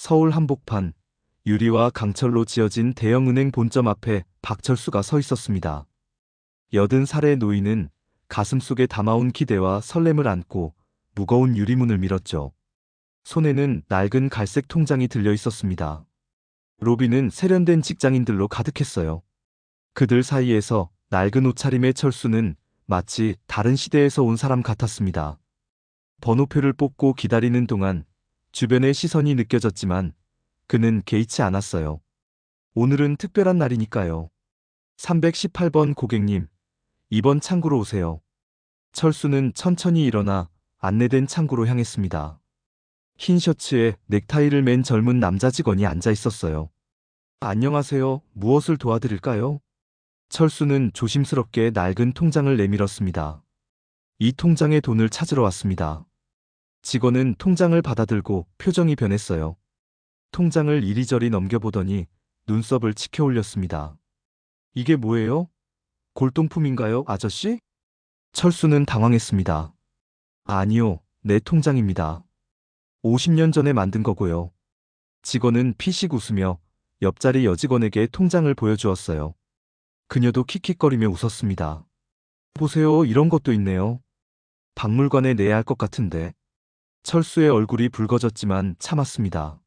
서울 한복판, 유리와 강철로 지어진 대형 은행 본점 앞에 박철수가 서 있었습니다. 80살의 노인은 가슴속에 담아온 기대와 설렘을 안고 무거운 유리문을 밀었죠. 손에는 낡은 갈색 통장이 들려 있었습니다. 로비는 세련된 직장인들로 가득했어요. 그들 사이에서 낡은 옷차림의 철수는 마치 다른 시대에서 온 사람 같았습니다. 번호표를 뽑고 기다리는 동안 주변의 시선이 느껴졌지만 그는 개의치 않았어요. 오늘은 특별한 날이니까요. 318번 고객님, 이번 창구로 오세요. 철수는 천천히 일어나 안내된 창구로 향했습니다. 흰 셔츠에 넥타이를 맨 젊은 남자 직원이 앉아 있었어요. 안녕하세요. 무엇을 도와드릴까요? 철수는 조심스럽게 낡은 통장을 내밀었습니다. 이 통장에 돈을 찾으러 왔습니다. 직원은 통장을 받아들고 표정이 변했어요. 통장을 이리저리 넘겨보더니 눈썹을 치켜 올렸습니다. 이게 뭐예요? 골동품인가요, 아저씨? 철수는 당황했습니다. 아니요, 내 통장입니다. 50년 전에 만든 거고요. 직원은 피식 웃으며 옆자리 여직원에게 통장을 보여주었어요. 그녀도 킥킥거리며 웃었습니다. 보세요, 이런 것도 있네요. 박물관에 내야 할 것 같은데. 철수의 얼굴이 붉어졌지만 참았습니다.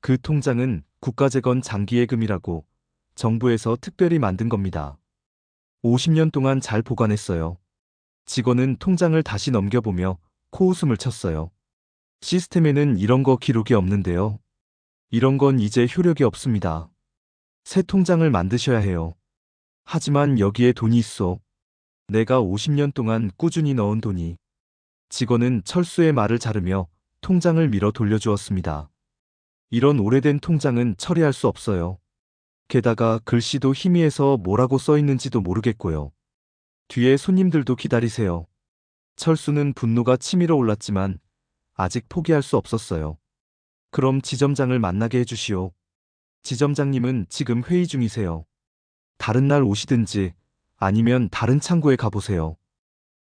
그 통장은 국가재건 장기예금이라고 정부에서 특별히 만든 겁니다. 50년 동안 잘 보관했어요. 직원은 통장을 다시 넘겨보며 코웃음을 쳤어요. 시스템에는 이런 거 기록이 없는데요. 이런 건 이제 효력이 없습니다. 새 통장을 만드셔야 해요. 하지만 여기에 돈이 있어. 내가 50년 동안 꾸준히 넣은 돈이. 직원은 철수의 말을 자르며 통장을 밀어 돌려주었습니다. 이런 오래된 통장은 처리할 수 없어요. 게다가 글씨도 희미해서 뭐라고 써 있는지도 모르겠고요. 뒤에 손님들도 기다리세요. 철수는 분노가 치밀어 올랐지만 아직 포기할 수 없었어요. 그럼 지점장을 만나게 해주시오. 지점장님은 지금 회의 중이세요. 다른 날 오시든지 아니면 다른 창구에 가보세요.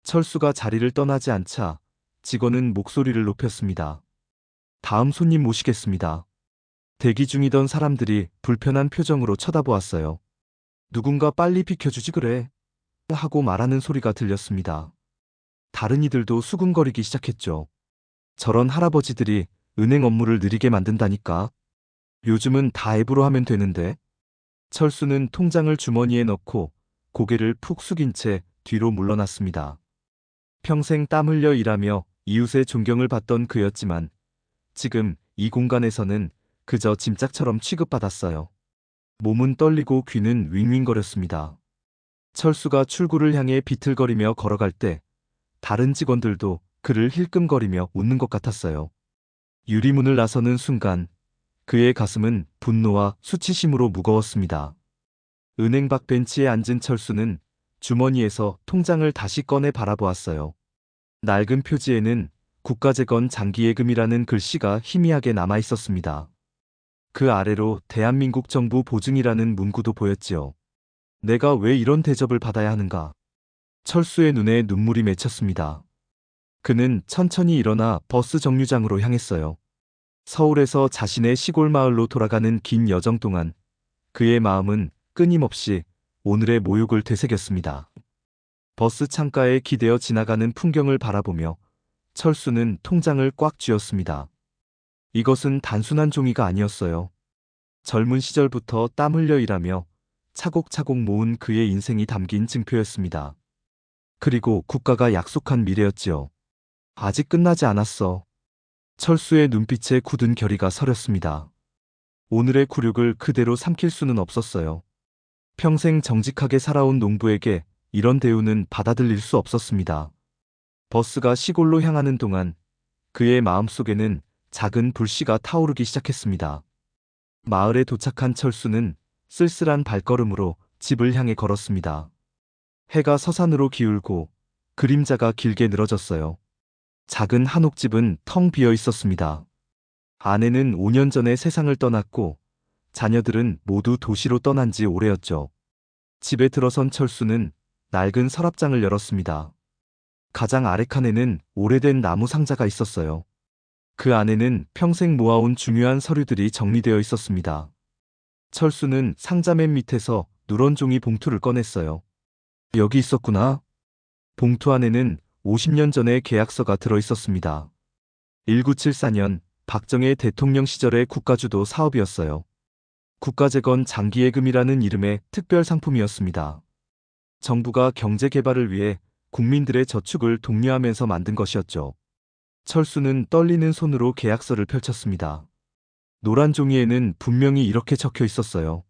철수가 자리를 떠나지 않자 직원은 목소리를 높였습니다. 다음 손님 모시겠습니다. 대기 중이던 사람들이 불편한 표정으로 쳐다보았어요. 누군가 빨리 비켜주지 그래. 하고 말하는 소리가 들렸습니다. 다른 이들도 수군거리기 시작했죠. 저런 할아버지들이 은행 업무를 느리게 만든다니까. 요즘은 다 앱으로 하면 되는데. 철수는 통장을 주머니에 넣고 고개를 푹 숙인 채 뒤로 물러났습니다. 평생 땀 흘려 일하며 이웃의 존경을 받던 그였지만 지금 이 공간에서는 그저 짐짝처럼 취급받았어요. 몸은 떨리고 귀는 윙윙거렸습니다. 철수가 출구를 향해 비틀거리며 걸어갈 때 다른 직원들도 그를 힐끔거리며 웃는 것 같았어요. 유리문을 나서는 순간 그의 가슴은 분노와 수치심으로 무거웠습니다. 은행 밖 벤치에 앉은 철수는 주머니에서 통장을 다시 꺼내 바라보았어요. 낡은 표지에는 국가재건 장기예금이라는 글씨가 희미하게 남아 있었습니다. 그 아래로 대한민국 정부 보증이라는 문구도 보였지요. 내가 왜 이런 대접을 받아야 하는가? 철수의 눈에 눈물이 맺혔습니다. 그는 천천히 일어나 버스 정류장으로 향했어요. 서울에서 자신의 시골 마을로 돌아가는 긴 여정 동안 그의 마음은 끊임없이 오늘의 모욕을 되새겼습니다. 버스 창가에 기대어 지나가는 풍경을 바라보며 철수는 통장을 꽉 쥐었습니다. 이것은 단순한 종이가 아니었어요. 젊은 시절부터 땀 흘려 일하며 차곡차곡 모은 그의 인생이 담긴 증표였습니다. 그리고 국가가 약속한 미래였지요. 아직 끝나지 않았어. 철수의 눈빛에 굳은 결의가 서렸습니다. 오늘의 굴욕을 그대로 삼킬 수는 없었어요. 평생 정직하게 살아온 농부에게 이런 대우는 받아들일 수 없었습니다. 버스가 시골로 향하는 동안 그의 마음속에는 작은 불씨가 타오르기 시작했습니다. 마을에 도착한 철수는 쓸쓸한 발걸음으로 집을 향해 걸었습니다. 해가 서산으로 기울고 그림자가 길게 늘어졌어요. 작은 한옥집은 텅 비어 있었습니다. 아내는 5년 전에 세상을 떠났고 자녀들은 모두 도시로 떠난 지 오래였죠. 집에 들어선 철수는 낡은 서랍장을 열었습니다. 가장 아래 칸에는 오래된 나무 상자가 있었어요. 그 안에는 평생 모아온 중요한 서류들이 정리되어 있었습니다. 철수는 상자 맨 밑에서 누런 종이 봉투를 꺼냈어요. 여기 있었구나. 봉투 안에는 50년 전의 계약서가 들어 있었습니다. 1974년 박정희 대통령 시절의 국가주도 사업이었어요. 국가재건 장기예금이라는 이름의 특별 상품이었습니다. 정부가 경제 개발을 위해 국민들의 저축을 독려하면서 만든 것이었죠. 철수는 떨리는 손으로 계약서를 펼쳤습니다. 노란 종이에는 분명히 이렇게 적혀 있었어요.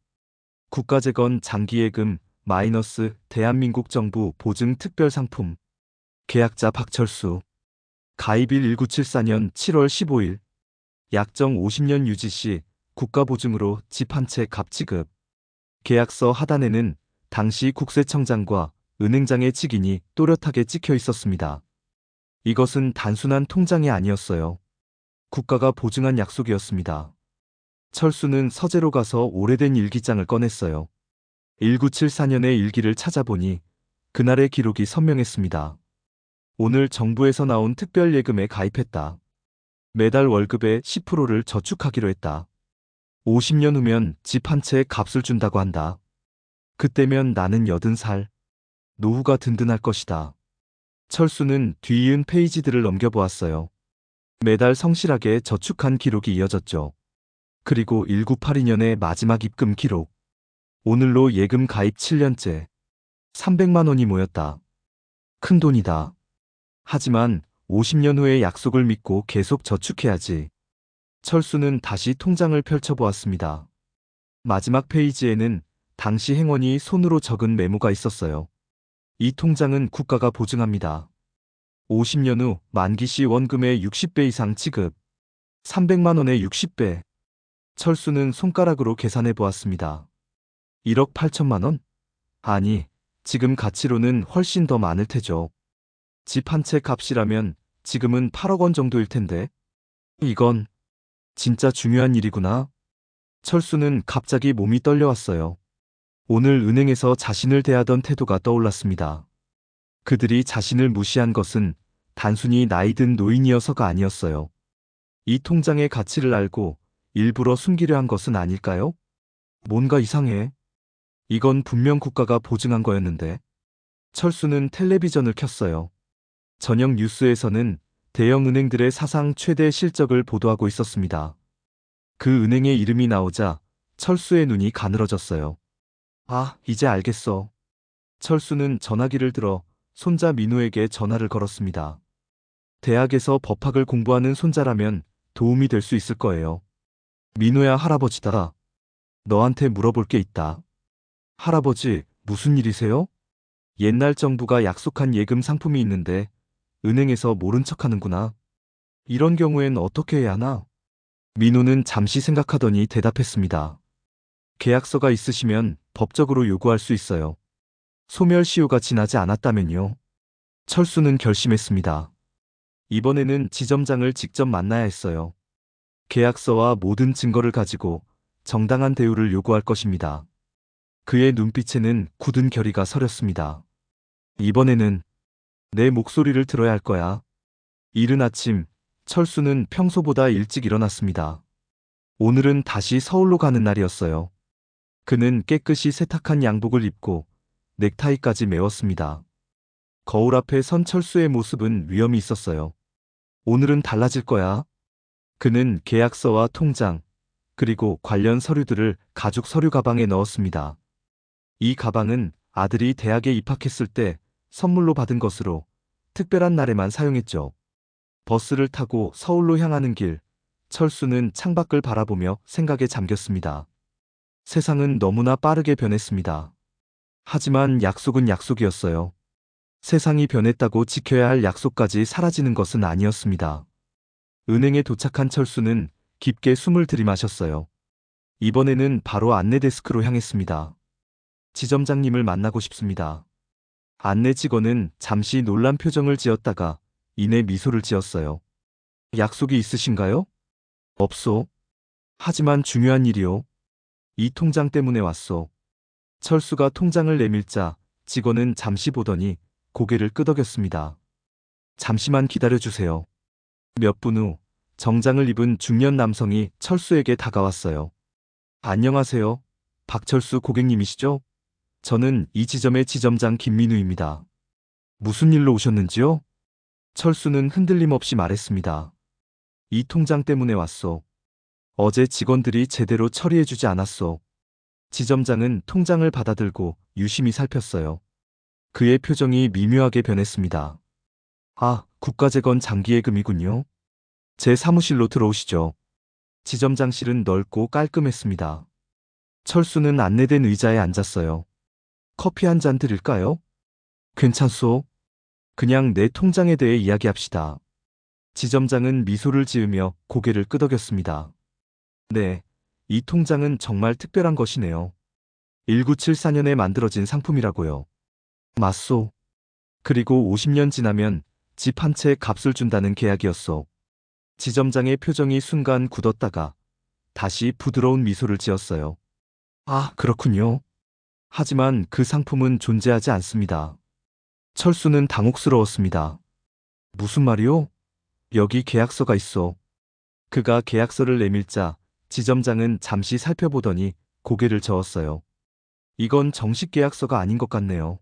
국가재건 장기예금 마이너스 대한민국 정부 보증 특별 상품. 계약자 박철수. 가입일 1974년 7월 15일. 약정 50년 유지 시 국가보증으로 집 한 채 값 지급. 계약서 하단에는 당시 국세청장과 은행장의 직인이 또렷하게 찍혀 있었습니다. 이것은 단순한 통장이 아니었어요. 국가가 보증한 약속이었습니다. 철수는 서재로 가서 오래된 일기장을 꺼냈어요. 1974년의 일기를 찾아보니 그날의 기록이 선명했습니다. 오늘 정부에서 나온 특별예금에 가입했다. 매달 월급의 10%를 저축하기로 했다. 50년 후면 집 한 채 값을 준다고 한다. 그때면 나는 80살. 노후가 든든할 것이다. 철수는 뒤이은 페이지들을 넘겨보았어요. 매달 성실하게 저축한 기록이 이어졌죠. 그리고 1982년의 마지막 입금 기록. 오늘로 예금 가입 7년째. 300만 원이 모였다. 큰 돈이다. 하지만 50년 후의 약속을 믿고 계속 저축해야지. 철수는 다시 통장을 펼쳐보았습니다. 마지막 페이지에는 당시 행원이 손으로 적은 메모가 있었어요. 이 통장은 국가가 보증합니다. 50년 후 만기 시 원금의 60배 이상 지급. 300만 원의 60배. 철수는 손가락으로 계산해 보았습니다. 1억 8천만 원? 아니, 지금 가치로는 훨씬 더 많을 테죠. 집 한 채 값이라면 지금은 8억 원 정도일 텐데. 이건 진짜 중요한 일이구나. 철수는 갑자기 몸이 떨려왔어요. 오늘 은행에서 자신을 대하던 태도가 떠올랐습니다. 그들이 자신을 무시한 것은 단순히 나이든 노인이어서가 아니었어요. 이 통장의 가치를 알고 일부러 숨기려 한 것은 아닐까요? 뭔가 이상해. 이건 분명 국가가 보증한 거였는데. 철수는 텔레비전을 켰어요. 저녁 뉴스에서는 대형 은행들의 사상 최대 실적을 보도하고 있었습니다. 그 은행의 이름이 나오자 철수의 눈이 가늘어졌어요. 아, 이제 알겠어. 철수는 전화기를 들어 손자 민호에게 전화를 걸었습니다. 대학에서 법학을 공부하는 손자라면 도움이 될 수 있을 거예요. 민호야, 할아버지다. 너한테 물어볼 게 있다. 할아버지, 무슨 일이세요? 옛날 정부가 약속한 예금 상품이 있는데 은행에서 모른 척하는구나. 이런 경우엔 어떻게 해야 하나? 민호는 잠시 생각하더니 대답했습니다. 계약서가 있으시면 법적으로 요구할 수 있어요. 소멸시효가 지나지 않았다면요. 철수는 결심했습니다. 이번에는 지점장을 직접 만나야 했어요. 계약서와 모든 증거를 가지고 정당한 대우를 요구할 것입니다. 그의 눈빛에는 굳은 결의가 서렸습니다. 이번에는 내 목소리를 들어야 할 거야. 이른 아침, 철수는 평소보다 일찍 일어났습니다. 오늘은 다시 서울로 가는 날이었어요. 그는 깨끗이 세탁한 양복을 입고 넥타이까지 메웠습니다. 거울 앞에 선 철수의 모습은 위험이 있었어요. 오늘은 달라질 거야. 그는 계약서와 통장, 그리고 관련 서류들을 가죽 서류 가방에 넣었습니다. 이 가방은 아들이 대학에 입학했을 때 선물로 받은 것으로 특별한 날에만 사용했죠. 버스를 타고 서울로 향하는 길, 철수는 창밖을 바라보며 생각에 잠겼습니다. 세상은 너무나 빠르게 변했습니다. 하지만 약속은 약속이었어요. 세상이 변했다고 지켜야 할 약속까지 사라지는 것은 아니었습니다. 은행에 도착한 철수는 깊게 숨을 들이마셨어요. 이번에는 바로 안내 데스크로 향했습니다. 지점장님을 만나고 싶습니다. 안내 직원은 잠시 놀란 표정을 지었다가 이내 미소를 지었어요. 약속이 있으신가요? 없소. 하지만 중요한 일이요. 이 통장 때문에 왔소. 철수가 통장을 내밀자 직원은 잠시 보더니 고개를 끄덕였습니다. 잠시만 기다려주세요. 몇 분 후 정장을 입은 중년 남성이 철수에게 다가왔어요. 안녕하세요. 박철수 고객님이시죠? 저는 이 지점의 지점장 김민우입니다. 무슨 일로 오셨는지요? 철수는 흔들림 없이 말했습니다. 이 통장 때문에 왔소. 어제 직원들이 제대로 처리해주지 않았소. 지점장은 통장을 받아들고 유심히 살폈어요. 그의 표정이 미묘하게 변했습니다. 아, 국가재건 장기예금이군요. 제 사무실로 들어오시죠. 지점장실은 넓고 깔끔했습니다. 철수는 안내된 의자에 앉았어요. 커피 한 잔 드릴까요? 괜찮소. 그냥 내 통장에 대해 이야기합시다. 지점장은 미소를 지으며 고개를 끄덕였습니다. 네, 이 통장은 정말 특별한 것이네요. 1974년에 만들어진 상품이라고요. 맞소. 그리고 50년 지나면 집 한 채 값을 준다는 계약이었소. 지점장의 표정이 순간 굳었다가 다시 부드러운 미소를 지었어요. 아, 그렇군요. 하지만 그 상품은 존재하지 않습니다. 철수는 당혹스러웠습니다. 무슨 말이요? 여기 계약서가 있어. 그가 계약서를 내밀자 지점장은 잠시 살펴보더니 고개를 저었어요. 이건 정식 계약서가 아닌 것 같네요.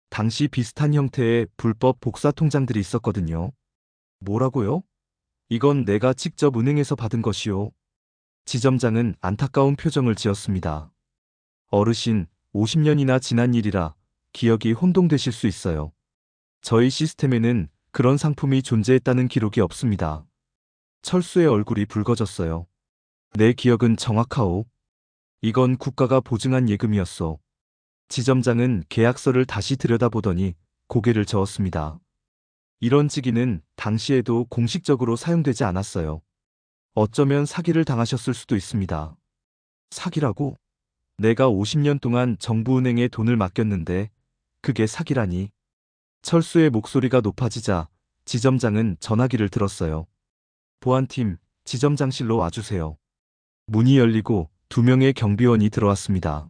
당시 비슷한 형태의 불법 복사 통장들이 있었거든요. 뭐라고요? 이건 내가 직접 은행에서 받은 것이요. 지점장은 안타까운 표정을 지었습니다. 어르신, 50년이나 지난 일이라 기억이 혼동되실 수 있어요. 저희 시스템에는 그런 상품이 존재했다는 기록이 없습니다. 철수의 얼굴이 붉어졌어요. 내 기억은 정확하오. 이건 국가가 보증한 예금이었소. 지점장은 계약서를 다시 들여다보더니 고개를 저었습니다. 이런 직위는 당시에도 공식적으로 사용되지 않았어요. 어쩌면 사기를 당하셨을 수도 있습니다. 사기라고? 내가 50년 동안 정부은행에 돈을 맡겼는데 그게 사기라니. 철수의 목소리가 높아지자 지점장은 전화기를 들었어요. 보안팀, 지점장실로 와주세요. 문이 열리고 2명의 경비원이 들어왔습니다.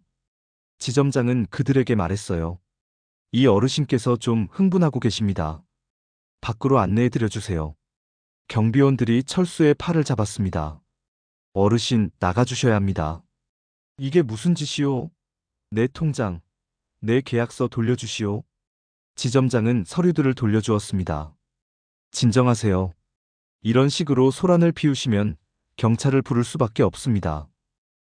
지점장은 그들에게 말했어요. 이 어르신께서 좀 흥분하고 계십니다. 밖으로 안내해 드려주세요. 경비원들이 철수의 팔을 잡았습니다. 어르신, 나가주셔야 합니다. 이게 무슨 짓이오? 내 통장, 내 계약서 돌려주시오. 지점장은 서류들을 돌려주었습니다. 진정하세요. 이런 식으로 소란을 피우시면 경찰을 부를 수밖에 없습니다.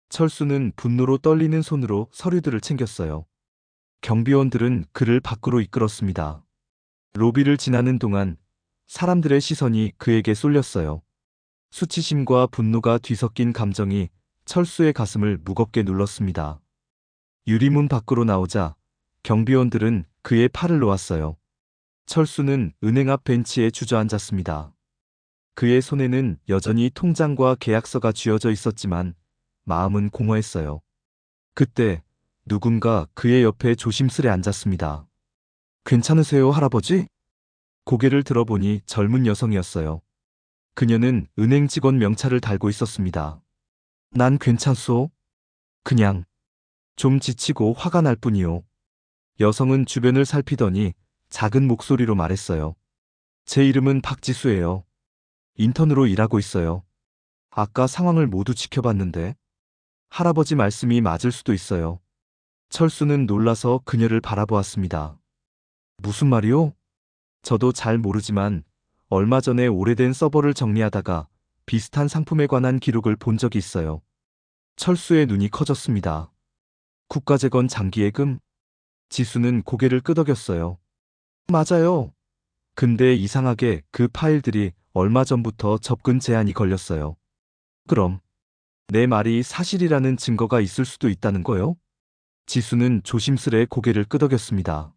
철수는 분노로 떨리는 손으로 서류들을 챙겼어요. 경비원들은 그를 밖으로 이끌었습니다. 로비를 지나는 동안 사람들의 시선이 그에게 쏠렸어요. 수치심과 분노가 뒤섞인 감정이 철수의 가슴을 무겁게 눌렀습니다. 유리문 밖으로 나오자 경비원들은 그의 팔을 놓았어요. 철수는 은행 앞 벤치에 주저앉았습니다. 그의 손에는 여전히 통장과 계약서가 쥐어져 있었지만 마음은 공허했어요. 그때 누군가 그의 옆에 조심스레 앉았습니다. 괜찮으세요, 할아버지? 고개를 들어보니 젊은 여성이었어요. 그녀는 은행 직원 명찰을 달고 있었습니다. 난 괜찮소. 그냥 좀 지치고 화가 날 뿐이요. 여성은 주변을 살피더니 작은 목소리로 말했어요. 제 이름은 박지수예요. 인턴으로 일하고 있어요. 아까 상황을 모두 지켜봤는데 할아버지 말씀이 맞을 수도 있어요. 철수는 놀라서 그녀를 바라보았습니다. 무슨 말이요? 저도 잘 모르지만 얼마 전에 오래된 서버를 정리하다가 비슷한 상품에 관한 기록을 본 적이 있어요. 철수의 눈이 커졌습니다. 국가재건 장기예금? 지수는 고개를 끄덕였어요. 맞아요. 근데 이상하게 그 파일들이 얼마 전부터 접근 제한이 걸렸어요. 그럼 내 말이 사실이라는 증거가 있을 수도 있다는 거요? 지수는 조심스레 고개를 끄덕였습니다.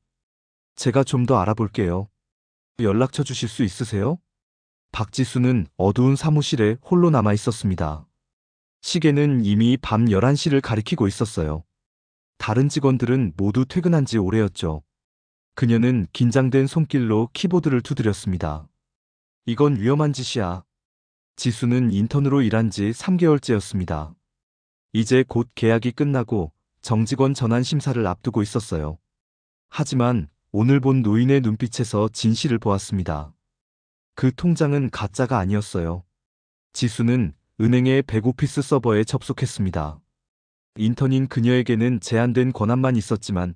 제가 좀 더 알아볼게요. 연락처 주실 수 있으세요? 박지수는 어두운 사무실에 홀로 남아 있었습니다. 시계는 이미 밤 11시를 가리키고 있었어요. 다른 직원들은 모두 퇴근한 지 오래였죠. 그녀는 긴장된 손길로 키보드를 두드렸습니다. 이건 위험한 짓이야. 지수는 인턴으로 일한 지 3개월째였습니다. 이제 곧 계약이 끝나고 정직원 전환 심사를 앞두고 있었어요. 하지만 오늘 본 노인의 눈빛에서 진실을 보았습니다. 그 통장은 가짜가 아니었어요. 지수는 은행의 백오피스 서버에 접속했습니다. 인턴인 그녀에게는 제한된 권한만 있었지만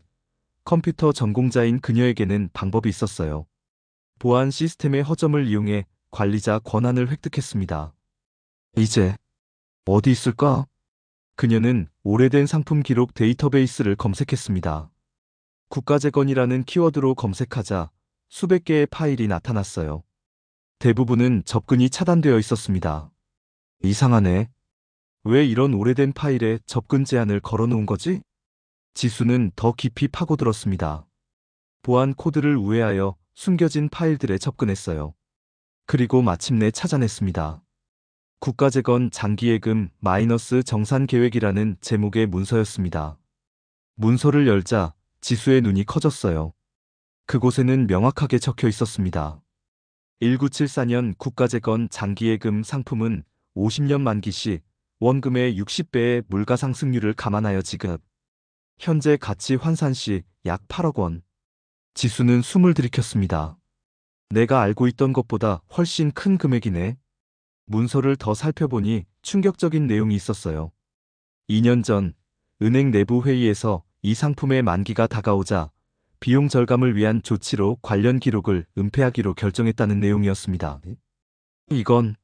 컴퓨터 전공자인 그녀에게는 방법이 있었어요. 보안 시스템의 허점을 이용해 관리자 권한을 획득했습니다. 이제 어디 있을까? 그녀는 오래된 상품 기록 데이터베이스를 검색했습니다. 국가재건이라는 키워드로 검색하자 수백 개의 파일이 나타났어요. 대부분은 접근이 차단되어 있었습니다. 이상하네. 왜 이런 오래된 파일에 접근 제한을 걸어놓은 거지? 지수는 더 깊이 파고들었습니다. 보안 코드를 우회하여 숨겨진 파일들에 접근했어요. 그리고 마침내 찾아냈습니다. 국가재건 장기예금 마이너스 정산계획이라는 제목의 문서였습니다. 문서를 열자 지수의 눈이 커졌어요. 그곳에는 명확하게 적혀 있었습니다. 1974년 국가재건 장기예금 상품은 50년 만기 시 원금의 60배의 물가상승률을 감안하여 지급. 현재 가치 환산 시 약 8억 원. 지수는 숨을 들이켰습니다. 내가 알고 있던 것보다 훨씬 큰 금액이네. 문서를 더 살펴보니 충격적인 내용이 있었어요. 2년 전 은행 내부 회의에서 이 상품의 만기가 다가오자 비용 절감을 위한 조치로 관련 기록을 은폐하기로 결정했다는 내용이었습니다. 이건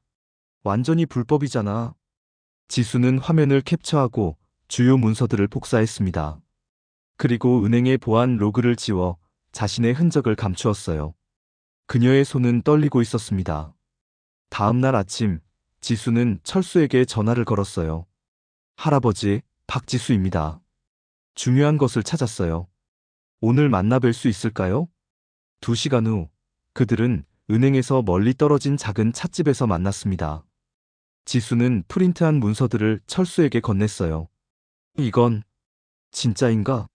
완전히 불법이잖아. 지수는 화면을 캡처하고 주요 문서들을 복사했습니다. 그리고 은행의 보안 로그를 지워 자신의 흔적을 감추었어요. 그녀의 손은 떨리고 있었습니다. 다음 날 아침, 지수는 철수에게 전화를 걸었어요. 할아버지, 박지수입니다. 중요한 것을 찾았어요. 오늘 만나 뵐 수 있을까요? 2시간 후, 그들은 은행에서 멀리 떨어진 작은 찻집에서 만났습니다. 지수는 프린트한 문서들을 철수에게 건넸어요. 이건 진짜인가?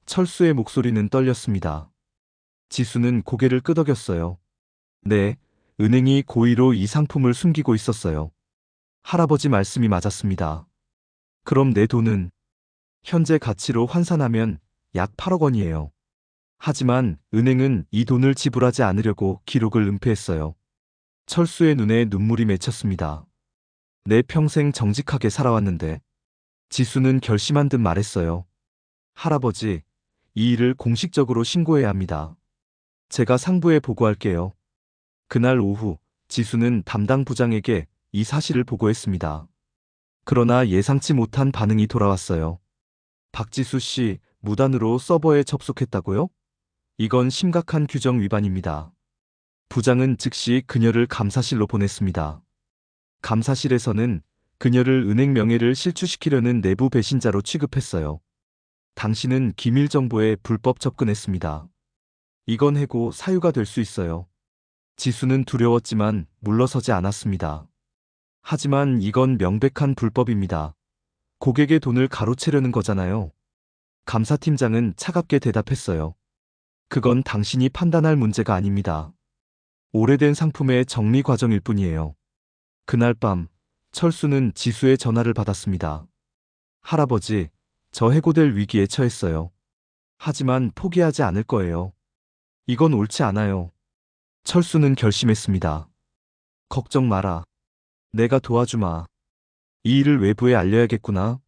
철수의 목소리는 떨렸습니다. 지수는 고개를 끄덕였어요. 네, 은행이 고의로 이 상품을 숨기고 있었어요. 할아버지 말씀이 맞았습니다. 그럼 내 돈은? 현재 가치로 환산하면 약 8억 원이에요. 하지만 은행은 이 돈을 지불하지 않으려고 기록을 은폐했어요. 철수의 눈에 눈물이 맺혔습니다. 내 평생 정직하게 살아왔는데. 지수는 결심한 듯 말했어요. 할아버지, 이 일을 공식적으로 신고해야 합니다. 제가 상부에 보고할게요. 그날 오후, 지수는 담당 부장에게 이 사실을 보고했습니다. 그러나 예상치 못한 반응이 돌아왔어요. 박지수 씨, 무단으로 서버에 접속했다고요? 이건 심각한 규정 위반입니다. 부장은 즉시 그녀를 감사실로 보냈습니다. 감사실에서는 그녀를 은행 명예를 실추시키려는 내부 배신자로 취급했어요. 당신은 기밀 정보에 불법 접근했습니다. 이건 해고 사유가 될 수 있어요. 지수는 두려웠지만 물러서지 않았습니다. 하지만 이건 명백한 불법입니다. 고객의 돈을 가로채려는 거잖아요. 감사팀장은 차갑게 대답했어요. 그건 당신이 판단할 문제가 아닙니다. 오래된 상품의 정리 과정일 뿐이에요. 그날 밤, 철수는 지수의 전화를 받았습니다. 할아버지, 저 해고될 위기에 처했어요. 하지만 포기하지 않을 거예요. 이건 옳지 않아요. 철수는 결심했습니다. 걱정 마라. 내가 도와주마. 이 일을 외부에 알려야겠구나.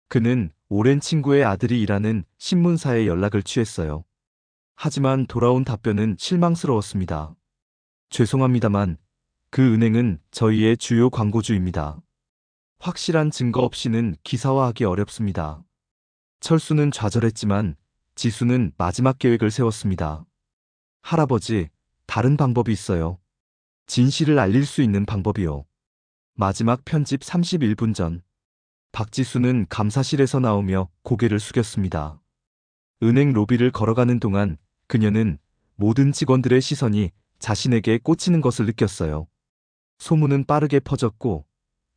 그는 오랜 친구의 아들이 일하는 신문사에 연락을 취했어요. 하지만 돌아온 답변은 실망스러웠습니다. 죄송합니다만 그 은행은 저희의 주요 광고주입니다. 확실한 증거 없이는 기사화하기 어렵습니다. 철수는 좌절했지만 지수는 마지막 계획을 세웠습니다. 할아버지, 다른 방법이 있어요. 진실을 알릴 수 있는 방법이요. 마지막 편집 31분 전. 박지수는 감사실에서 나오며 고개를 숙였습니다. 은행 로비를 걸어가는 동안 그녀는 모든 직원들의 시선이 자신에게 꽂히는 것을 느꼈어요. 소문은 빠르게 퍼졌고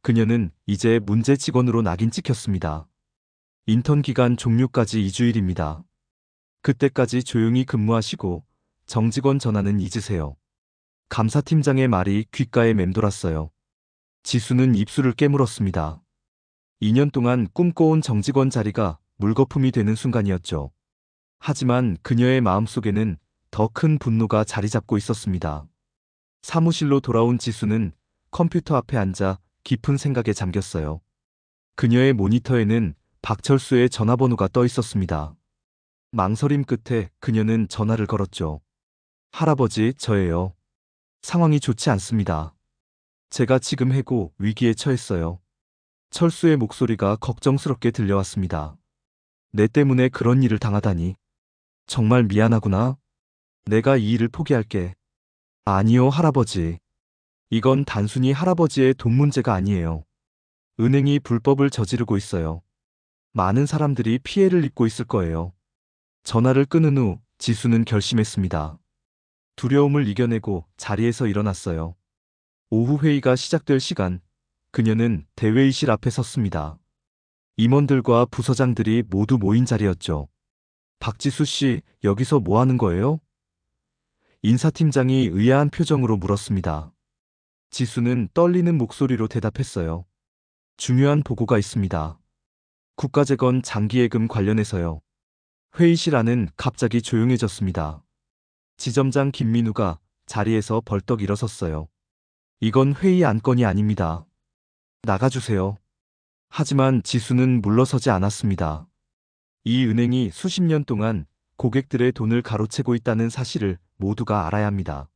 그녀는 이제 문제 직원으로 낙인 찍혔습니다. 인턴 기간 종료까지 2주일입니다. 그때까지 조용히 근무하시고 정직원 전화는 잊으세요. 감사팀장의 말이 귓가에 맴돌았어요. 지수는 입술을 깨물었습니다. 2년 동안 꿈꿔온 정직원 자리가 물거품이 되는 순간이었죠. 하지만 그녀의 마음속에는 더 큰 분노가 자리 잡고 있었습니다. 사무실로 돌아온 지수는 컴퓨터 앞에 앉아 깊은 생각에 잠겼어요. 그녀의 모니터에는 박철수의 전화번호가 떠 있었습니다. 망설임 끝에 그녀는 전화를 걸었죠. 할아버지, 저예요. 상황이 좋지 않습니다. 제가 지금 해고 위기에 처했어요. 철수의 목소리가 걱정스럽게 들려왔습니다. 내 때문에 그런 일을 당하다니. 정말 미안하구나. 내가 이 일을 포기할게. 아니요, 할아버지. 이건 단순히 할아버지의 돈 문제가 아니에요. 은행이 불법을 저지르고 있어요. 많은 사람들이 피해를 입고 있을 거예요. 전화를 끊은 후 지수는 결심했습니다. 두려움을 이겨내고 자리에서 일어났어요. 오후 회의가 시작될 시간, 그녀는 대회의실 앞에 섰습니다. 임원들과 부서장들이 모두 모인 자리였죠. 박지수 씨, 여기서 뭐 하는 거예요? 인사팀장이 의아한 표정으로 물었습니다. 지수는 떨리는 목소리로 대답했어요. 중요한 보고가 있습니다. 국가재건 장기예금 관련해서요. 회의실 안은 갑자기 조용해졌습니다. 지점장 김민우가 자리에서 벌떡 일어섰어요. 이건 회의 안건이 아닙니다. 나가주세요. 하지만 지수는 물러서지 않았습니다. 이 은행이 수십 년 동안 고객들의 돈을 가로채고 있다는 사실을 모두가 알아야 합니다.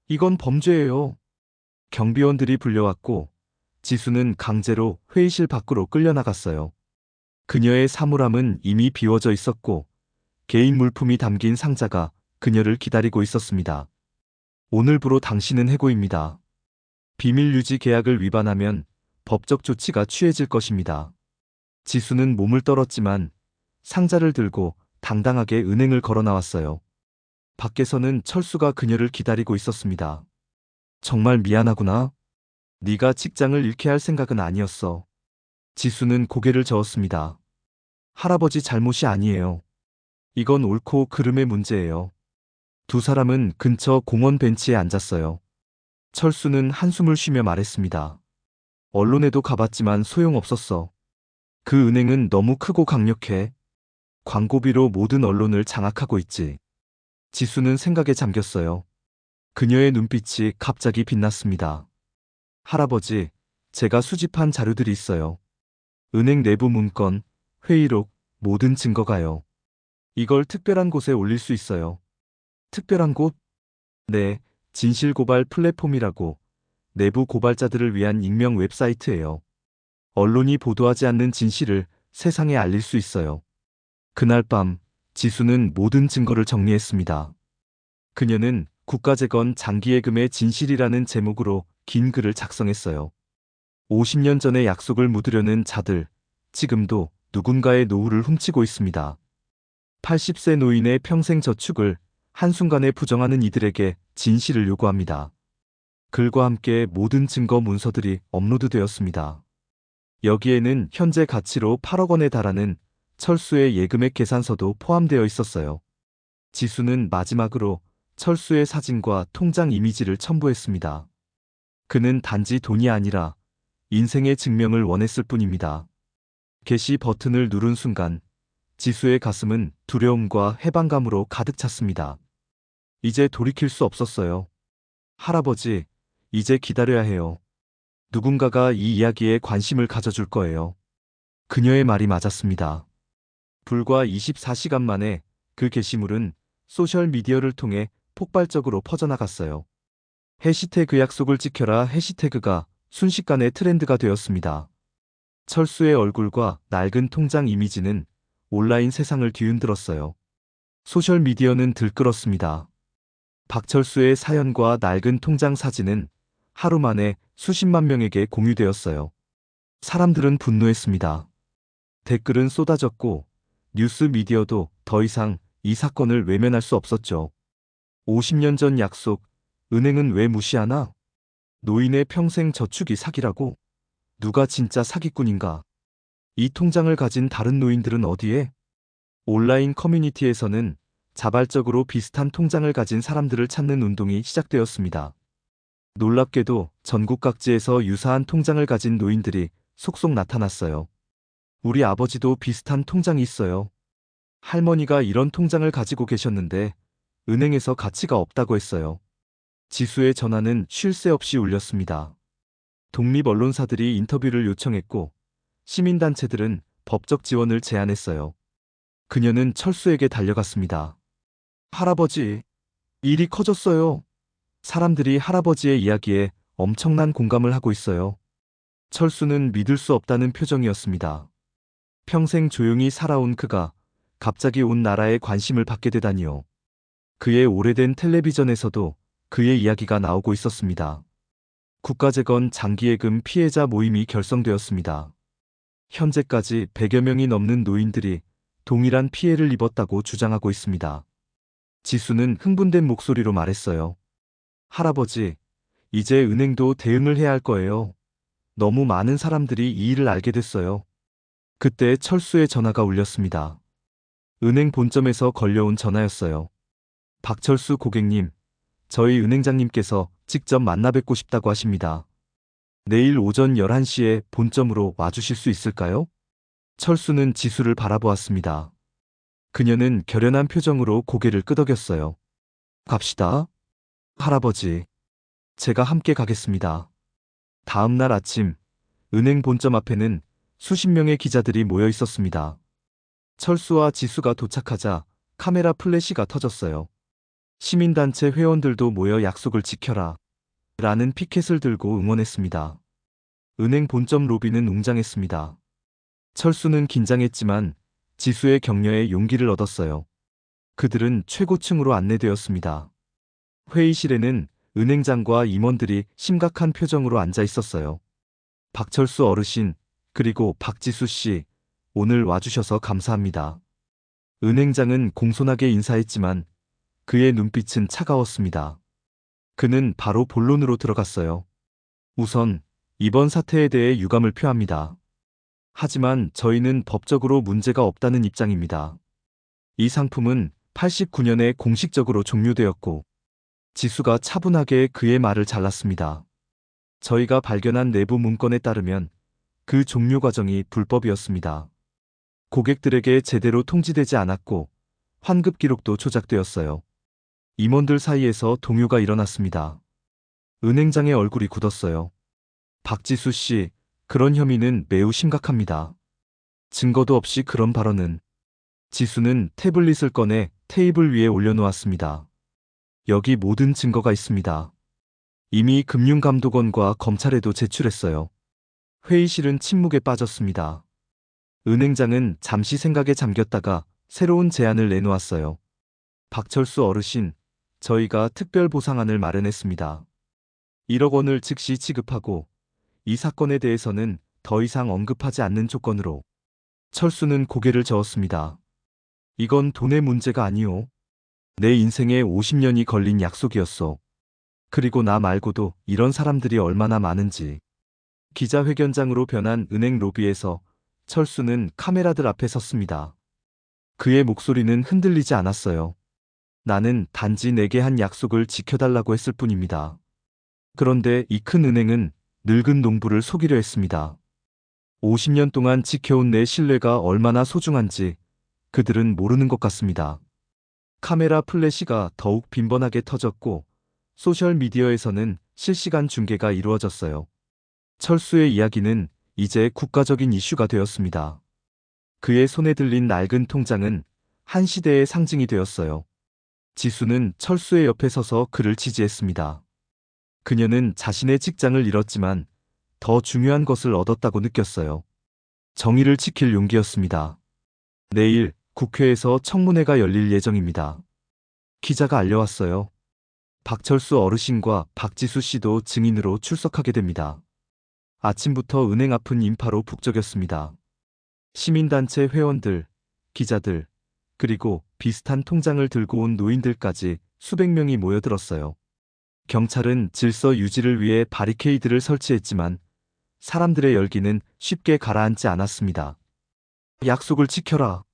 이건 범죄예요. 경비원들이 불려왔고 지수는 강제로 회의실 밖으로 끌려나갔어요. 그녀의 사물함은 이미 비워져 있었고 개인 물품이 담긴 상자가 그녀를 기다리고 있었습니다. 오늘부로 당신은 해고입니다. 비밀 유지 계약을 위반하면 법적 조치가 취해질 것입니다. 지수는 몸을 떨었지만 상자를 들고 당당하게 은행을 걸어 나왔어요. 밖에서는 철수가 그녀를 기다리고 있었습니다. 정말 미안하구나. 네가 직장을 잃게 할 생각은 아니었어. 지수는 고개를 저었습니다. 할아버지 잘못이 아니에요. 이건 옳고 그름의 문제예요. 두 사람은 근처 공원 벤치에 앉았어요. 철수는 한숨을 쉬며 말했습니다. 언론에도 가봤지만 소용없었어. 그 은행은 너무 크고 강력해. 광고비로 모든 언론을 장악하고 있지. 지수는 생각에 잠겼어요. 그녀의 눈빛이 갑자기 빛났습니다. 할아버지, 제가 수집한 자료들이 있어요. 은행 내부 문건, 회의록, 모든 증거가요. 이걸 특별한 곳에 올릴 수 있어요. 특별한 곳? 네, 진실고발 플랫폼이라고 내부 고발자들을 위한 익명 웹사이트예요. 언론이 보도하지 않는 진실을 세상에 알릴 수 있어요. 그날 밤 지수는 모든 증거를 정리했습니다. 그녀는 국가재건 장기예금의 진실이라는 제목으로 긴 글을 작성했어요. 50년 전의 약속을 묻으려는 자들, 지금도 누군가의 노후를 훔치고 있습니다. 80세 노인의 평생 저축을 한순간에 부정하는 이들에게 진실을 요구합니다. 글과 함께 모든 증거 문서들이 업로드되었습니다. 여기에는 현재 가치로 8억 원에 달하는 철수의 예금액 계산서도 포함되어 있었어요. 지수는 마지막으로 철수의 사진과 통장 이미지를 첨부했습니다. 그는 단지 돈이 아니라 인생의 증명을 원했을 뿐입니다. 게시 버튼을 누른 순간 지수의 가슴은 두려움과 해방감으로 가득 찼습니다. 이제 돌이킬 수 없었어요. 할아버지, 이제 기다려야 해요. 누군가가 이 이야기에 관심을 가져줄 거예요. 그녀의 말이 맞았습니다. 불과 24시간 만에 그 게시물은 소셜미디어를 통해 폭발적으로 퍼져나갔어요. 해시태그 약속을 지켜라 해시태그가 순식간에 트렌드가 되었습니다. 철수의 얼굴과 낡은 통장 이미지는 온라인 세상을 뒤흔들었어요. 소셜미디어는 들끓었습니다. 박철수의 사연과 낡은 통장 사진은 하루 만에 수십만 명에게 공유되었어요. 사람들은 분노했습니다. 댓글은 쏟아졌고 뉴스 미디어도 더 이상 이 사건을 외면할 수 없었죠. 50년 전 약속, 은행은 왜 무시하나? 노인의 평생 저축이 사기라고? 누가 진짜 사기꾼인가? 이 통장을 가진 다른 노인들은 어디에? 온라인 커뮤니티에서는 자발적으로 비슷한 통장을 가진 사람들을 찾는 운동이 시작되었습니다. 놀랍게도 전국 각지에서 유사한 통장을 가진 노인들이 속속 나타났어요. 우리 아버지도 비슷한 통장이 있어요. 할머니가 이런 통장을 가지고 계셨는데 은행에서 가치가 없다고 했어요. 지수의 전화는 쉴 새 없이 울렸습니다. 독립 언론사들이 인터뷰를 요청했고 시민단체들은 법적 지원을 제안했어요. 그녀는 철수에게 달려갔습니다. 할아버지, 일이 커졌어요. 사람들이 할아버지의 이야기에 엄청난 공감을 하고 있어요. 철수는 믿을 수 없다는 표정이었습니다. 평생 조용히 살아온 그가 갑자기 온 나라에 관심을 받게 되다니요. 그의 오래된 텔레비전에서도 그의 이야기가 나오고 있었습니다. 국가재건 장기예금 피해자 모임이 결성되었습니다. 현재까지 100여 명이 넘는 노인들이 동일한 피해를 입었다고 주장하고 있습니다. 지수는 흥분된 목소리로 말했어요. 할아버지, 이제 은행도 대응을 해야 할 거예요. 너무 많은 사람들이 이 일을 알게 됐어요. 그때 철수의 전화가 울렸습니다. 은행 본점에서 걸려온 전화였어요. 박철수 고객님, 저희 은행장님께서 직접 만나 뵙고 싶다고 하십니다. 내일 오전 11시에 본점으로 와주실 수 있을까요? 철수는 지수를 바라보았습니다. 그녀는 결연한 표정으로 고개를 끄덕였어요. 갑시다. 할아버지, 제가 함께 가겠습니다. 다음 날 아침, 은행 본점 앞에는 수십 명의 기자들이 모여 있었습니다. 철수와 지수가 도착하자 카메라 플래시가 터졌어요. 시민단체 회원들도 모여 약속을 지켜라 라는 피켓을 들고 응원했습니다. 은행 본점 로비는 웅장했습니다. 철수는 긴장했지만 지수의 격려에 용기를 얻었어요. 그들은 최고층으로 안내되었습니다. 회의실에는 은행장과 임원들이 심각한 표정으로 앉아 있었어요. 박철수 어르신, 그리고 박지수 씨, 오늘 와주셔서 감사합니다. 은행장은 공손하게 인사했지만 그의 눈빛은 차가웠습니다. 그는 바로 본론으로 들어갔어요. 우선 이번 사태에 대해 유감을 표합니다. 하지만 저희는 법적으로 문제가 없다는 입장입니다. 이 상품은 89년에 공식적으로 종료되었고 지수가 차분하게 그의 말을 잘랐습니다. 저희가 발견한 내부 문건에 따르면 그 종료 과정이 불법이었습니다. 고객들에게 제대로 통지되지 않았고 환급 기록도 조작되었어요. 임원들 사이에서 동요가 일어났습니다. 은행장의 얼굴이 굳었어요. 박지수 씨, 그런 혐의는 매우 심각합니다. 증거도 없이 그런 발언은. 지수는 태블릿을 꺼내 테이블 위에 올려놓았습니다. 여기 모든 증거가 있습니다. 이미 금융감독원과 검찰에도 제출했어요. 회의실은 침묵에 빠졌습니다. 은행장은 잠시 생각에 잠겼다가 새로운 제안을 내놓았어요. 박철수 어르신, 저희가 특별 보상안을 마련했습니다. 1억 원을 즉시 지급하고 이 사건에 대해서는 더 이상 언급하지 않는 조건으로. 철수는 고개를 저었습니다. 이건 돈의 문제가 아니오. 내 인생에 50년이 걸린 약속이었어. 그리고 나 말고도 이런 사람들이 얼마나 많은지. 기자회견장으로 변한 은행 로비에서 철수는 카메라들 앞에 섰습니다. 그의 목소리는 흔들리지 않았어요. 나는 단지 내게 한 약속을 지켜달라고 했을 뿐입니다. 그런데 이 큰 은행은 늙은 농부를 속이려 했습니다. 50년 동안 지켜온 내 신뢰가 얼마나 소중한지 그들은 모르는 것 같습니다. 카메라 플래시가 더욱 빈번하게 터졌고 소셜미디어에서는 실시간 중계가 이루어졌어요. 철수의 이야기는 이제 국가적인 이슈가 되었습니다. 그의 손에 들린 낡은 통장은 한 시대의 상징이 되었어요. 지수는 철수의 옆에 서서 그를 지지했습니다. 그녀는 자신의 직장을 잃었지만 더 중요한 것을 얻었다고 느꼈어요. 정의를 지킬 용기였습니다. 내일 국회에서 청문회가 열릴 예정입니다. 기자가 알려왔어요. 박철수 어르신과 박지수 씨도 증인으로 출석하게 됩니다. 아침부터 은행 앞은 인파로 북적였습니다. 시민단체 회원들, 기자들, 그리고 비슷한 통장을 들고 온 노인들까지 수백 명이 모여들었어요. 경찰은 질서 유지를 위해 바리케이드를 설치했지만 사람들의 열기는 쉽게 가라앉지 않았습니다. 약속을 지켜라.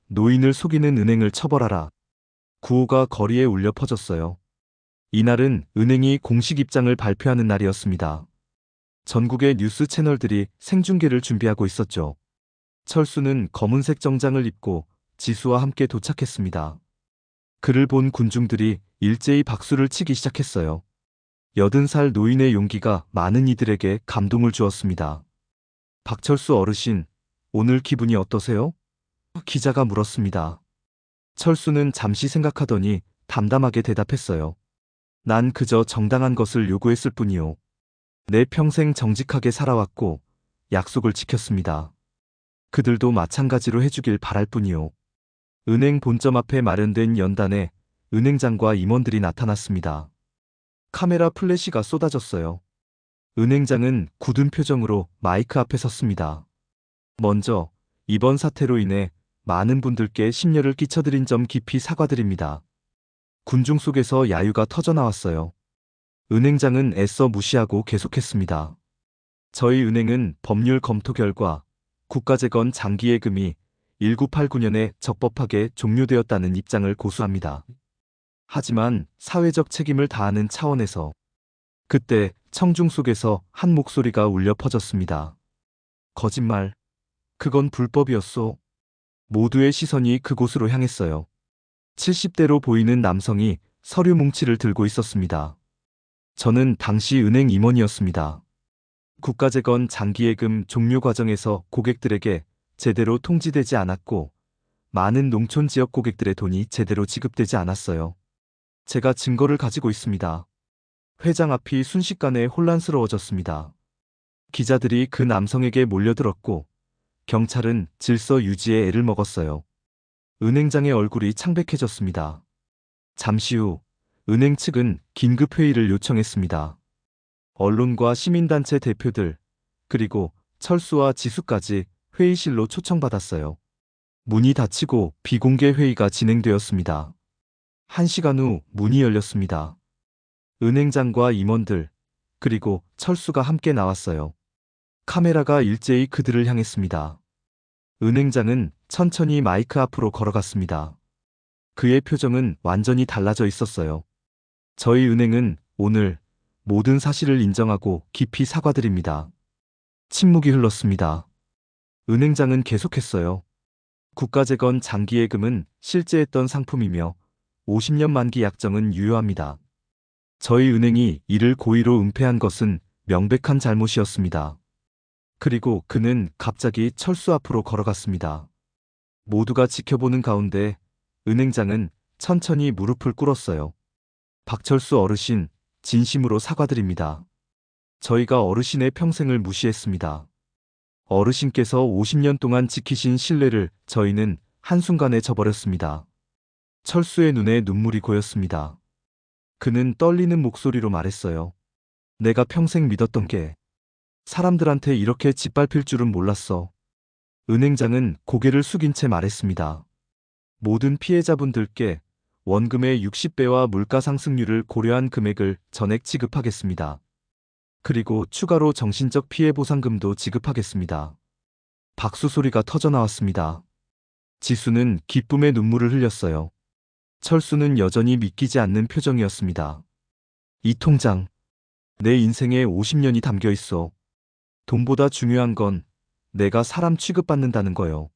노인을 속이는 은행을 처벌하라. 구호가 거리에 울려 퍼졌어요. 이날은 은행이 공식 입장을 발표하는 날이었습니다. 전국의 뉴스 채널들이 생중계를 준비하고 있었죠. 철수는 검은색 정장을 입고 지수와 함께 도착했습니다. 그를 본 군중들이 일제히 박수를 치기 시작했어요. 80살 노인의 용기가 많은 이들에게 감동을 주었습니다. 박철수 어르신, 오늘 기분이 어떠세요? 기자가 물었습니다. 철수는 잠시 생각하더니 담담하게 대답했어요. 난 그저 정당한 것을 요구했을 뿐이요. 내 평생 정직하게 살아왔고 약속을 지켰습니다. 그들도 마찬가지로 해주길 바랄 뿐이요. 은행 본점 앞에 마련된 연단에 은행장과 임원들이 나타났습니다. 카메라 플래시가 쏟아졌어요. 은행장은 굳은 표정으로 마이크 앞에 섰습니다. 먼저 이번 사태로 인해 많은 분들께 심려를 끼쳐드린 점 깊이 사과드립니다. 군중 속에서 야유가 터져나왔어요. 은행장은 애써 무시하고 계속했습니다. 저희 은행은 법률 검토 결과 국가재건 장기예금이 1989년에 적법하게 종료되었다는 입장을 고수합니다. 하지만 사회적 책임을 다하는 차원에서 그때 청중 속에서 한 목소리가 울려 퍼졌습니다. 거짓말. 그건 불법이었소. 모두의 시선이 그곳으로 향했어요. 70대로 보이는 남성이 서류 뭉치를 들고 있었습니다. 저는 당시 은행 임원이었습니다. 국가재건 장기예금 종료 과정에서 고객들에게 제대로 통지되지 않았고 많은 농촌 지역 고객들의 돈이 제대로 지급되지 않았어요. 제가 증거를 가지고 있습니다. 회장 앞이 순식간에 혼란스러워졌습니다. 기자들이 그 남성에게 몰려들었고 경찰은 질서 유지에 애를 먹었어요. 은행장의 얼굴이 창백해졌습니다. 잠시 후 은행 측은 긴급회의를 요청했습니다. 언론과 시민단체 대표들, 그리고 철수와 지수까지 회의실로 초청받았어요. 문이 닫히고 비공개 회의가 진행되었습니다. 1시간 후 문이 열렸습니다. 은행장과 임원들, 그리고 철수가 함께 나왔어요. 카메라가 일제히 그들을 향했습니다. 은행장은 천천히 마이크 앞으로 걸어갔습니다. 그의 표정은 완전히 달라져 있었어요. 저희 은행은 오늘 모든 사실을 인정하고 깊이 사과드립니다. 침묵이 흘렀습니다. 은행장은 계속했어요. 국가재건 장기예금은 실제 했던 상품이며 50년 만기 약정은 유효합니다. 저희 은행이 이를 고의로 은폐한 것은 명백한 잘못이었습니다. 그리고 그는 갑자기 철수 앞으로 걸어갔습니다. 모두가 지켜보는 가운데 은행장은 천천히 무릎을 꿇었어요. 박철수 어르신, 진심으로 사과드립니다. 저희가 어르신의 평생을 무시했습니다. 어르신께서 50년 동안 지키신 신뢰를 저희는 한순간에 저버렸습니다. 철수의 눈에 눈물이 고였습니다. 그는 떨리는 목소리로 말했어요. 내가 평생 믿었던 게 사람들한테 이렇게 짓밟힐 줄은 몰랐어. 은행장은 고개를 숙인 채 말했습니다. 모든 피해자분들께 원금의 60배와 물가 상승률을 고려한 금액을 전액 지급하겠습니다. 그리고 추가로 정신적 피해 보상금도 지급하겠습니다. 박수 소리가 터져나왔습니다. 지수는 기쁨의 눈물을 흘렸어요. 철수는 여전히 믿기지 않는 표정이었습니다. 이 통장, 내 인생에 50년이 담겨 있어. 돈보다 중요한 건 내가 사람 취급받는다는 거요.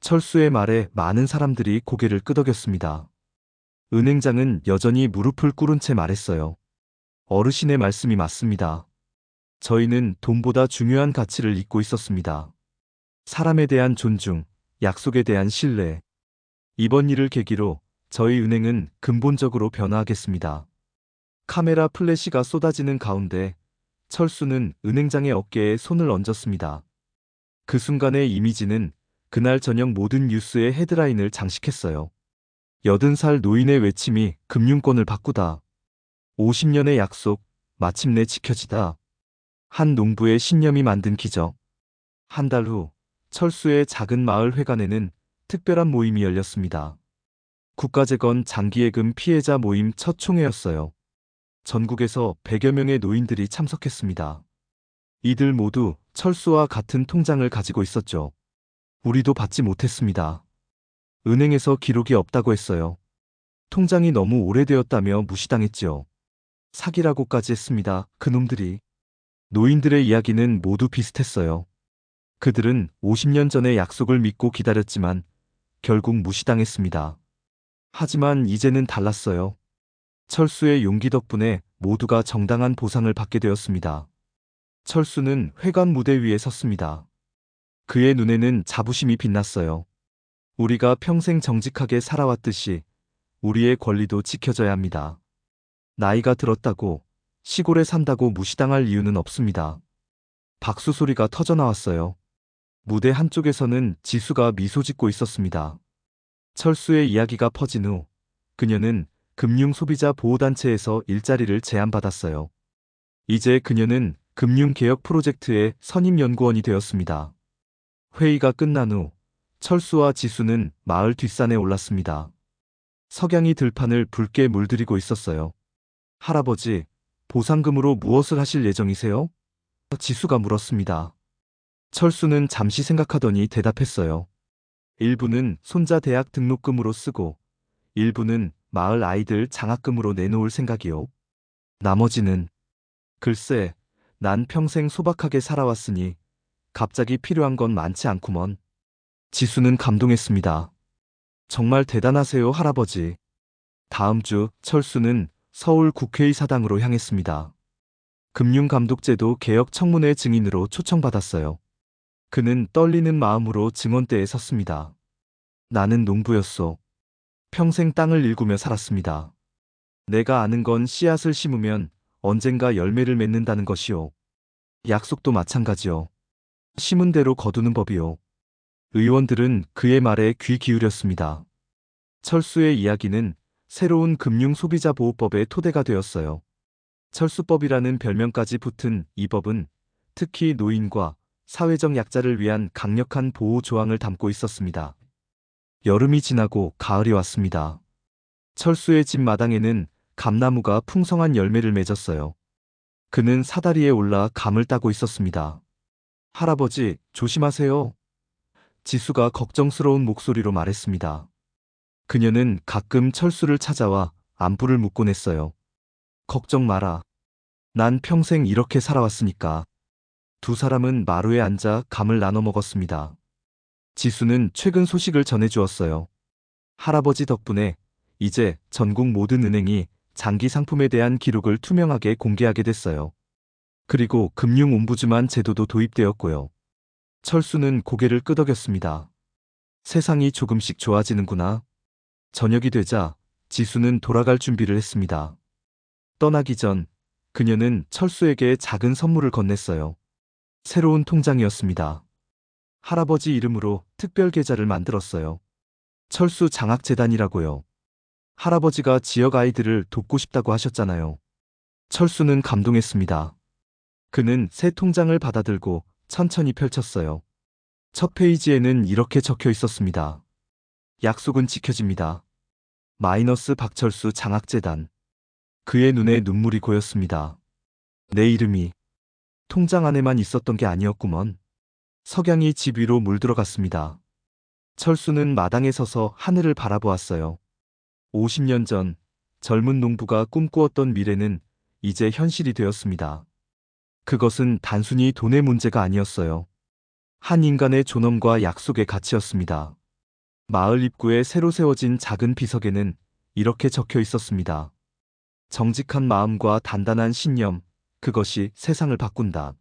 철수의 말에 많은 사람들이 고개를 끄덕였습니다. 은행장은 여전히 무릎을 꿇은 채 말했어요. 어르신의 말씀이 맞습니다. 저희는 돈보다 중요한 가치를 잊고 있었습니다. 사람에 대한 존중, 약속에 대한 신뢰. 이번 일을 계기로 저희 은행은 근본적으로 변화하겠습니다. 카메라 플래시가 쏟아지는 가운데 철수는 은행장의 어깨에 손을 얹었습니다. 그 순간의 이미지는 그날 저녁 모든 뉴스의 헤드라인을 장식했어요. 80살 노인의 외침이 금융권을 바꾸다. 50년의 약속, 마침내 지켜지다. 한 농부의 신념이 만든 기적. 한 달 후 철수의 작은 마을 회관에는 특별한 모임이 열렸습니다. 국가재건 장기예금 피해자 모임 첫 총회였어요. 전국에서 100여 명의 노인들이 참석했습니다. 이들 모두 철수와 같은 통장을 가지고 있었죠. 우리도 받지 못했습니다. 은행에서 기록이 없다고 했어요. 통장이 너무 오래되었다며 무시당했지요. 사기라고까지 했습니다. 그놈들이. 노인들의 이야기는 모두 비슷했어요. 그들은 50년 전의 약속을 믿고 기다렸지만 결국 무시당했습니다. 하지만 이제는 달랐어요. 철수의 용기 덕분에 모두가 정당한 보상을 받게 되었습니다. 철수는 회관 무대 위에 섰습니다. 그의 눈에는 자부심이 빛났어요. 우리가 평생 정직하게 살아왔듯이 우리의 권리도 지켜져야 합니다. 나이가 들었다고 시골에 산다고 무시당할 이유는 없습니다. 박수 소리가 터져나왔어요. 무대 한쪽에서는 지수가 미소 짓고 있었습니다. 철수의 이야기가 퍼진 후 그녀는 금융소비자보호단체에서 일자리를 제안받았어요. 이제 그녀는 금융개혁 프로젝트의 선임연구원이 되었습니다. 회의가 끝난 후 철수와 지수는 마을 뒷산에 올랐습니다. 석양이 들판을 붉게 물들이고 있었어요. 할아버지, 보상금으로 무엇을 하실 예정이세요? 지수가 물었습니다. 철수는 잠시 생각하더니 대답했어요. 일부는 손자 대학 등록금으로 쓰고 일부는 마을 아이들 장학금으로 내놓을 생각이요. 나머지는 글쎄, 난 평생 소박하게 살아왔으니 갑자기 필요한 건 많지 않구먼. 지수는 감동했습니다. 정말 대단하세요, 할아버지. 다음 주 철수는 서울 국회의사당으로 향했습니다. 금융감독제도 개혁 청문회 증인으로 초청받았어요. 그는 떨리는 마음으로 증언대에 섰습니다. 나는 농부였소. 평생 땅을 일구며 살았습니다. 내가 아는 건 씨앗을 심으면 언젠가 열매를 맺는다는 것이요. 약속도 마찬가지요. 심은 대로 거두는 법이요. 의원들은 그의 말에 귀 기울였습니다. 철수의 이야기는 새로운 금융소비자보호법의 토대가 되었어요. 철수법이라는 별명까지 붙은 이 법은 특히 노인과 사회적 약자를 위한 강력한 보호 조항을 담고 있었습니다. 여름이 지나고 가을이 왔습니다. 철수의 집 마당에는 감나무가 풍성한 열매를 맺었어요. 그는 사다리에 올라 감을 따고 있었습니다. 할아버지, 조심하세요. 지수가 걱정스러운 목소리로 말했습니다. 그녀는 가끔 철수를 찾아와 안부를 묻곤 했어요. 걱정 마라. 난 평생 이렇게 살아왔으니까. 두 사람은 마루에 앉아 감을 나눠 먹었습니다. 지수는 최근 소식을 전해주었어요. 할아버지 덕분에 이제 전국 모든 은행이 장기 상품에 대한 기록을 투명하게 공개하게 됐어요. 그리고 금융ombudsman 제도도 도입되었고요. 철수는 고개를 끄덕였습니다. 세상이 조금씩 좋아지는구나. 저녁이 되자 지수는 돌아갈 준비를 했습니다. 떠나기 전 그녀는 철수에게 작은 선물을 건넸어요. 새로운 통장이었습니다. 할아버지 이름으로 특별 계좌를 만들었어요. 철수 장학재단이라고요. 할아버지가 지역 아이들을 돕고 싶다고 하셨잖아요. 철수는 감동했습니다. 그는 새 통장을 받아들고 천천히 펼쳤어요. 첫 페이지에는 이렇게 적혀 있었습니다. 약속은 지켜집니다. 마이너스 박철수 장학재단. 그의 눈에 눈물이 고였습니다. 내 이름이 통장 안에만 있었던 게 아니었구먼. 석양이 집 위로 물들어갔습니다. 철수는 마당에 서서 하늘을 바라보았어요. 50년 전 젊은 농부가 꿈꾸었던 미래는 이제 현실이 되었습니다. 그것은 단순히 돈의 문제가 아니었어요. 한 인간의 존엄과 약속의 가치였습니다. 마을 입구에 새로 세워진 작은 비석에는 이렇게 적혀 있었습니다. 정직한 마음과 단단한 신념, 그것이 세상을 바꾼다.